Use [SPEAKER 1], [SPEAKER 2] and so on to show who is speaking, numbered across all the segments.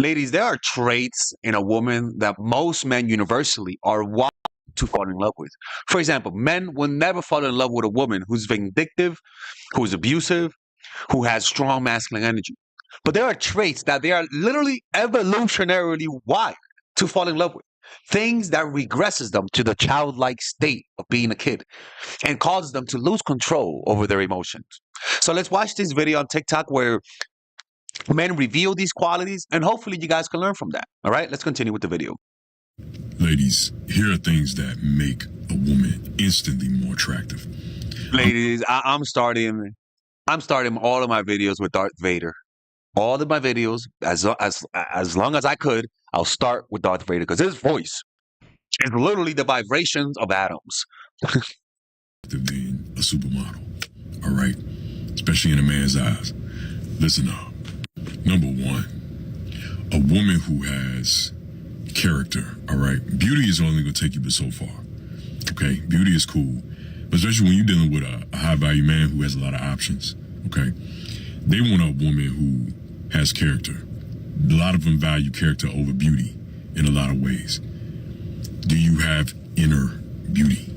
[SPEAKER 1] Ladies, there are traits in a woman that most men universally are wired to fall in love with. For example, men will never fall in love with a woman who's vindictive, who's abusive, who has strong masculine energy. But there are traits that they are literally evolutionarily wired to fall in love with. Things that regresses them to the childlike state of being a kid and causes them to lose control over their emotions. So let's watch this video on TikTok where men reveal these qualities, and hopefully you guys can learn from that. All right, let's continue with the video.
[SPEAKER 2] Ladies, here are things that make a woman instantly more attractive.
[SPEAKER 1] Ladies, I'm starting all of my videos with Darth Vader. All of my videos, as long as I could, I'll start with Darth Vader because his voice is literally the vibrations of atoms.
[SPEAKER 2] Than a supermodel, all right? Especially in a man's eyes. Listen up. Number one, a woman who has character, all right? Beauty is only going to take you but so far, okay? Beauty is cool, but especially when you're dealing with a high-value man who has a lot of options, okay? They want a woman who has character. A lot of them value character over beauty in a lot of ways. Do you have inner beauty?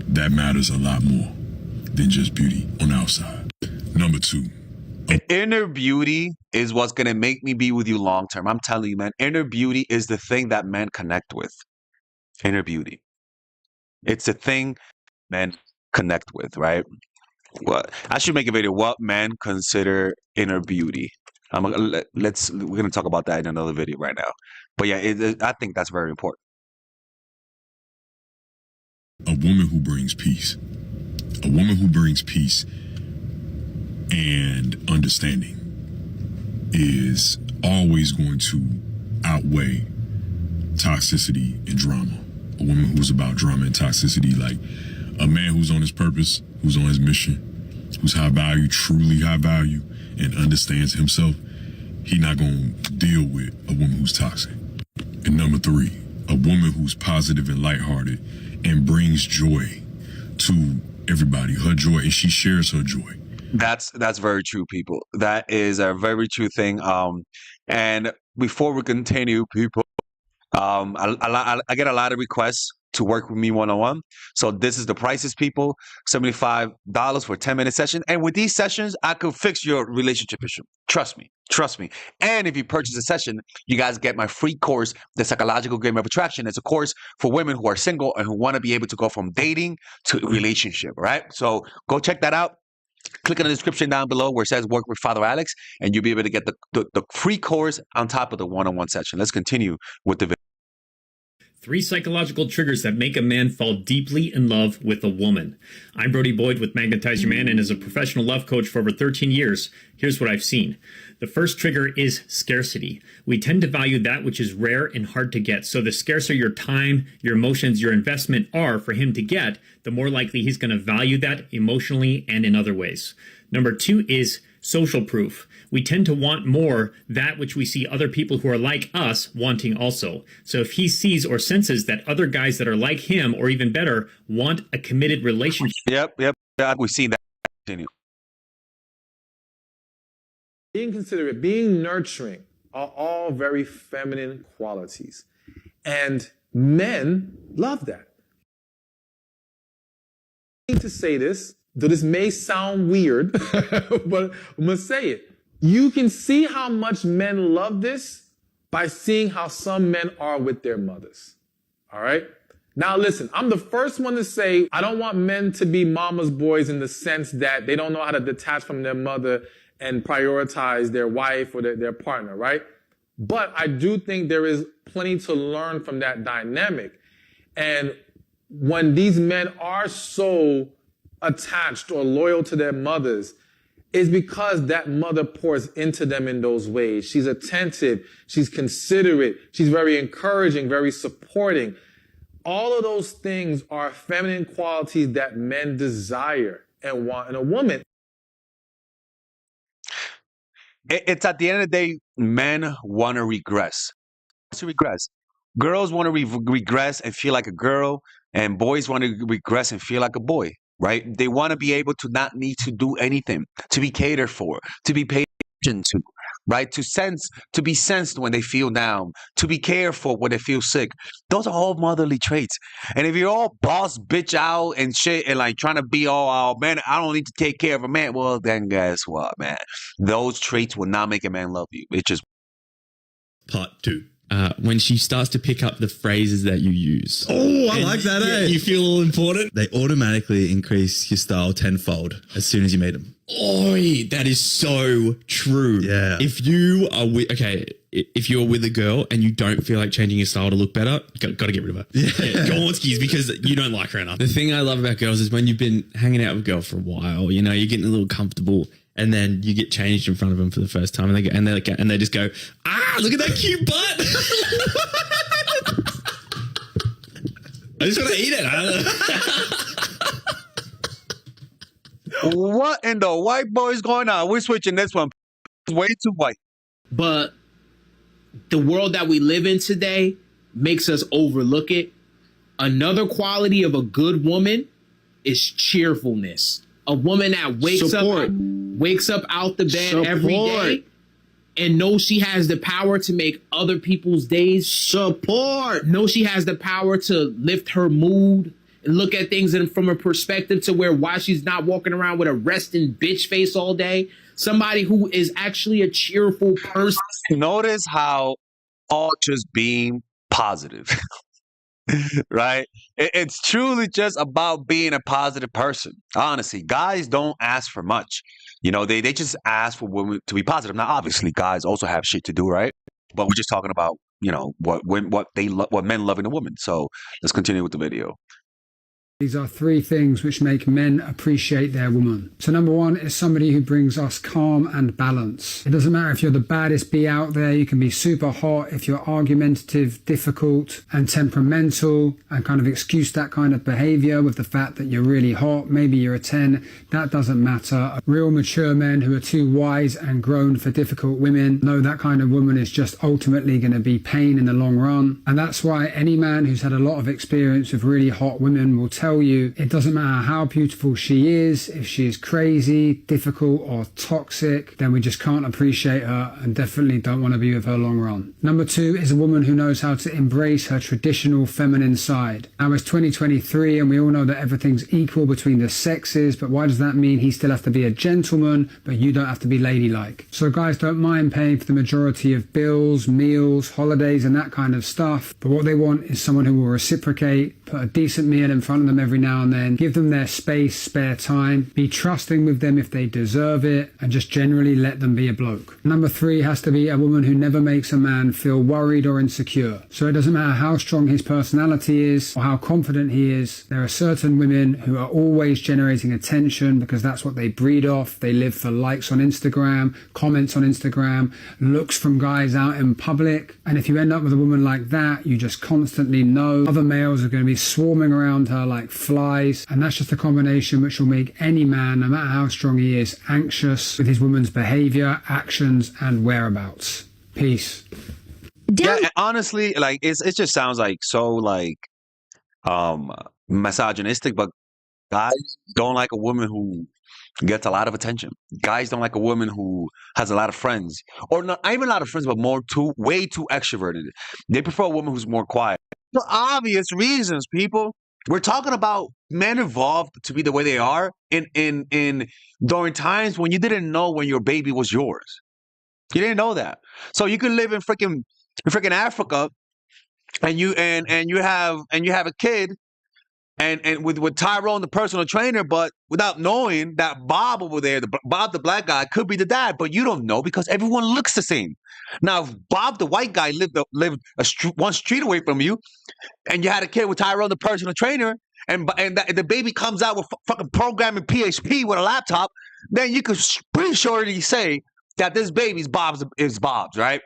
[SPEAKER 2] That matters a lot more than just beauty on the outside. Number two.
[SPEAKER 1] Inner beauty is what's going to make me be with you long term. I'm telling you, man, inner beauty is the thing that men connect with. Inner beauty. It's the thing men connect with, right? Well, I should make a video what men consider inner beauty. We're gonna talk about that in another video right now. But yeah, I think that's very important.
[SPEAKER 2] A woman who brings peace. A woman who brings peace and understanding is always going to outweigh toxicity and drama. A woman who's about drama and toxicity, like a man who's on his purpose, who's on his mission, who's high value, truly high value, and understands himself, he not going to deal with a woman who's toxic. And number three, a woman who's positive and lighthearted and brings joy to everybody, her joy, and she shares her joy.
[SPEAKER 1] That's very true, people. That is a very true thing. And before we continue, people, I get a lot of requests to work with me one-on-one. So this is the prices, people. $75 for a 10-minute session. And with these sessions, I could fix your relationship issue. Trust me. Trust me. And if you purchase a session, you guys get my free course, The Psychological Game of Attraction. It's a course for women who are single and who want to be able to go from dating to relationship, right? So go check that out. Click on the description down below where it says work with Father Alex, and you'll be able to get the free course on top of the one-on-one session. Let's continue with the video.
[SPEAKER 3] 3 psychological triggers that make a man fall deeply in love with a woman. I'm Brody Boyd with Magnetize Your Man, and as a professional love coach for over 13 years, here's what I've seen. The first trigger is scarcity. We tend to value that which is rare and hard to get. So the scarcer your time, your emotions, your investment are for him to get, the more likely he's going to value that emotionally and in other ways. Number 2 is social proof. We tend to want more that which we see other people who are like us wanting also. So if he sees or senses that other guys that are like him, or even better, want a committed relationship.
[SPEAKER 1] Yep. We've seen that. Continue.
[SPEAKER 4] Being considerate, being nurturing are all very feminine qualities. And men love that. I need to say this, though this may sound weird, but I'm going to say it. You can see how much men love this by seeing how some men are with their mothers. All right? Now listen, I'm the first one to say I don't want men to be mama's boys in the sense that they don't know how to detach from their mother and prioritize their wife or their partner, right? But I do think there is plenty to learn from that dynamic. And when these men are so attached or loyal to their mothers, is because that mother pours into them in those ways. She's attentive, she's considerate, she's very encouraging, very supporting. All of those things are feminine qualities that men desire and want in a woman.
[SPEAKER 1] It's at the end of the day, men want to regress. Girls want to regress and feel like a girl, and boys want to regress and feel like a boy. Right? They want to be able to not need to do anything, to be catered for, to be paid attention to, right? To be sensed when they feel down, to be careful when they feel sick. Those are all motherly traits. And if you're all boss bitch out and shit and like trying to be all, oh, man, I don't need to take care of a man. Well, then guess what, man? Those traits will not make a man love you. It just
[SPEAKER 5] Part 2. When she starts to pick up the phrases that you use.
[SPEAKER 6] Oh, I like that, eh?
[SPEAKER 5] You feel all important.
[SPEAKER 6] They automatically increase your style tenfold as soon as you meet them.
[SPEAKER 5] Oh, that is so true.
[SPEAKER 6] Yeah.
[SPEAKER 5] If you are if you're with a girl and you don't feel like changing your style to look better, got to get rid of her. Yeah. Go on skis because you don't like her enough. The thing I love about girls is when you've been hanging out with a girl for a while, you know, you're getting a little comfortable. And then you get changed in front of them for the first time, and they just go, ah, look at that cute butt. I just want to eat it.
[SPEAKER 1] What in the white boys going on? We're switching this one. It's way too white.
[SPEAKER 7] But the world that we live in today makes us overlook it. Another quality of a good woman is cheerfulness. A woman that wakes up out the bed every day and knows she has the power to make other people's days. Knows she has the power to lift her mood and look at things from a perspective to why she's not walking around with a resting bitch face all day. Somebody who is actually a cheerful person.
[SPEAKER 1] Notice how all just being positive. Right? It's truly just about being a positive person. Honestly, guys don't ask for much. You know, they just ask for women to be positive. Now, obviously, guys also have shit to do, right? But we're just talking about, you know, what men love in a woman. So let's continue with the video.
[SPEAKER 8] These are 3 things which make men appreciate their woman. So number 1 is somebody who brings us calm and balance. It doesn't matter if you're the baddest bee out there, you can be super hot if you're argumentative, difficult and temperamental and kind of excuse that kind of behavior with the fact that you're really hot, maybe you're a 10, that doesn't matter. Real mature men who are too wise and grown for difficult women know that kind of woman is just ultimately going to be pain in the long run. And that's why any man who's had a lot of experience with really hot women will tell you it doesn't matter how beautiful she is, if she is crazy, difficult or toxic, then we just can't appreciate her and definitely don't want to be with her long run. Number 2 is a woman who knows how to embrace her traditional feminine side. Now it's 2023 and we all know that everything's equal between the sexes, but why does that mean he still has to be a gentleman but you don't have to be ladylike? So guys don't mind paying for the majority of bills, meals, holidays and that kind of stuff, but what they want is someone who will reciprocate, put a decent meal in front of them every now and then, give them their space, spare time, be trusting with them if they deserve it, and just generally let them be a bloke. Number 3 has to be a woman who never makes a man feel worried or insecure. So it doesn't matter how strong his personality is or how confident he is, there are certain women who are always generating attention because that's what they breed off. They live for likes on Instagram, comments on Instagram, looks from guys out in public, and if you end up with a woman like that, you just constantly know other males are going to be swarming around her like flies, and that's just a combination which will make any man, no matter how strong he is, anxious with his woman's behavior, actions and whereabouts. Peace.
[SPEAKER 1] Yeah, honestly, like it just sounds like so like misogynistic, but guys don't like a woman who gets a lot of attention. Guys don't like a woman who has a lot of friends, or not even a lot of friends, but way too extroverted. They prefer a woman who's more quiet. For obvious reasons, people. We're talking about men evolved to be the way they are in during times when you didn't know when your baby was yours. You didn't know that. So you could live in freaking Africa and you have a kid and with Tyrone the personal trainer, but without knowing that Bob over there, Bob the black guy could be the dad, but you don't know because everyone looks the same. Now, if Bob the white guy lived one street away from you, and you had a kid with Tyrone the personal trainer, and the baby comes out with fucking programming PHP with a laptop, then you could pretty surely say that this baby's Bob's, right?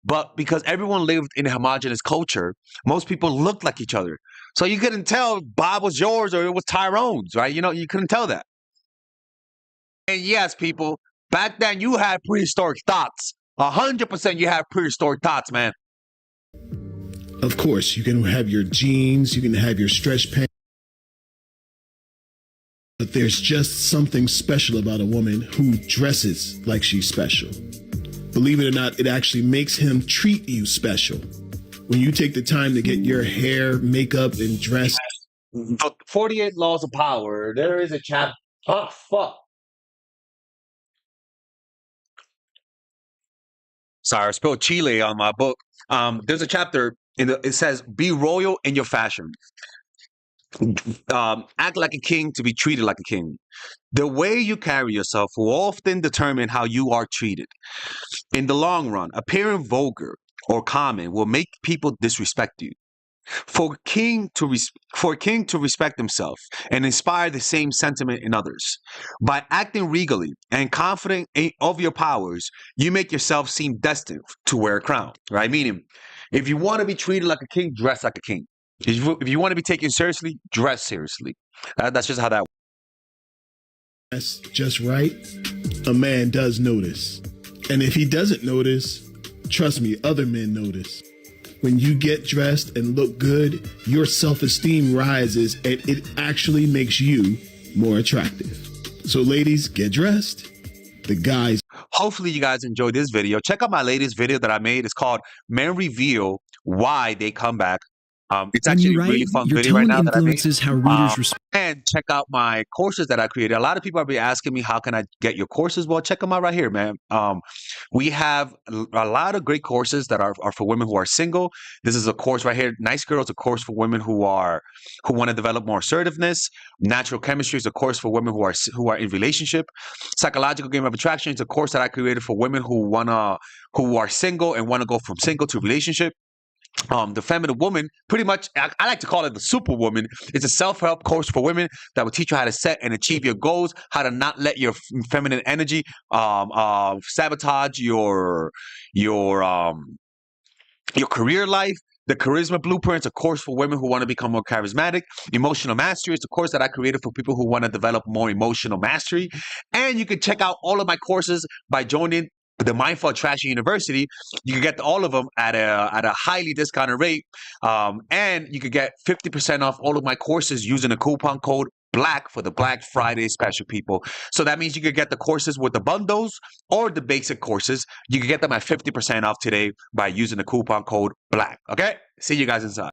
[SPEAKER 1] But because everyone lived in a homogenous culture, most people looked like each other. So you couldn't tell if Bob was yours or it was Tyrone's, right? You know, you couldn't tell that. And yes, people, back then you had prehistoric thoughts. 100% you have prehistoric thoughts, man.
[SPEAKER 9] Of course, you can have your jeans, you can have your stretch pants. But there's just something special about a woman who dresses like she's special. Believe it or not, it actually makes him treat you special. When you take the time to get your hair, makeup, and dress.
[SPEAKER 1] The 48 Laws of Power. There is a chapter. Oh, fuck. Sorry, I spilled Chile on my book. There's a chapter it says, "Be royal in your fashion. Act like a king to be treated like a king. The way you carry yourself will often determine how you are treated. In the long run, appearing vulgar or common will make people disrespect you. For a king to respect himself and inspire the same sentiment in others. By acting regally and confident of your powers, you make yourself seem destined to wear a crown." Right? Meaning, if you want to be treated like a king, dress like a king. If you want to be taken seriously, dress seriously. That's just how that works.
[SPEAKER 9] That's just right, a man does notice. And if he doesn't notice, trust me, other men notice. When you get dressed and look good, your self-esteem rises and it actually makes you more attractive. So ladies, get dressed. The guys.
[SPEAKER 1] Hopefully you guys enjoyed this video. Check out my latest video that I made. It's called Men Reveal Why They Come Back. It's actually a really fun video right now that I made.
[SPEAKER 10] How readers respond.
[SPEAKER 1] And check out my courses that I created. A lot of people have been asking me, how can I get your courses? Well, check them out right here, man. We have a lot of great courses that are for women who are single. This is a course right here. Nice Girl is a course for women who want to develop more assertiveness. Natural Chemistry is a course for women who are in relationship. Psychological Game of Attraction is a course that I created for women who are single and want to go from single to relationship. The Feminine Woman, pretty much, I like to call it the Superwoman. It's a self-help course for women that will teach you how to set and achieve your goals, how to not let your feminine energy sabotage your career life. The Charisma Blueprint is a course for women who want to become more charismatic. Emotional Mastery is a course that I created for people who want to develop more emotional mastery. And you can check out all of my courses by joining the Mindful Attraction University. You can get all of them at a highly discounted rate, and you could get 50% off all of my courses using the coupon code BLACK for the Black Friday special, people. So that means you could get the courses with the bundles or the basic courses. You can get them at 50% off today by using the coupon code BLACK. Okay, see you guys inside.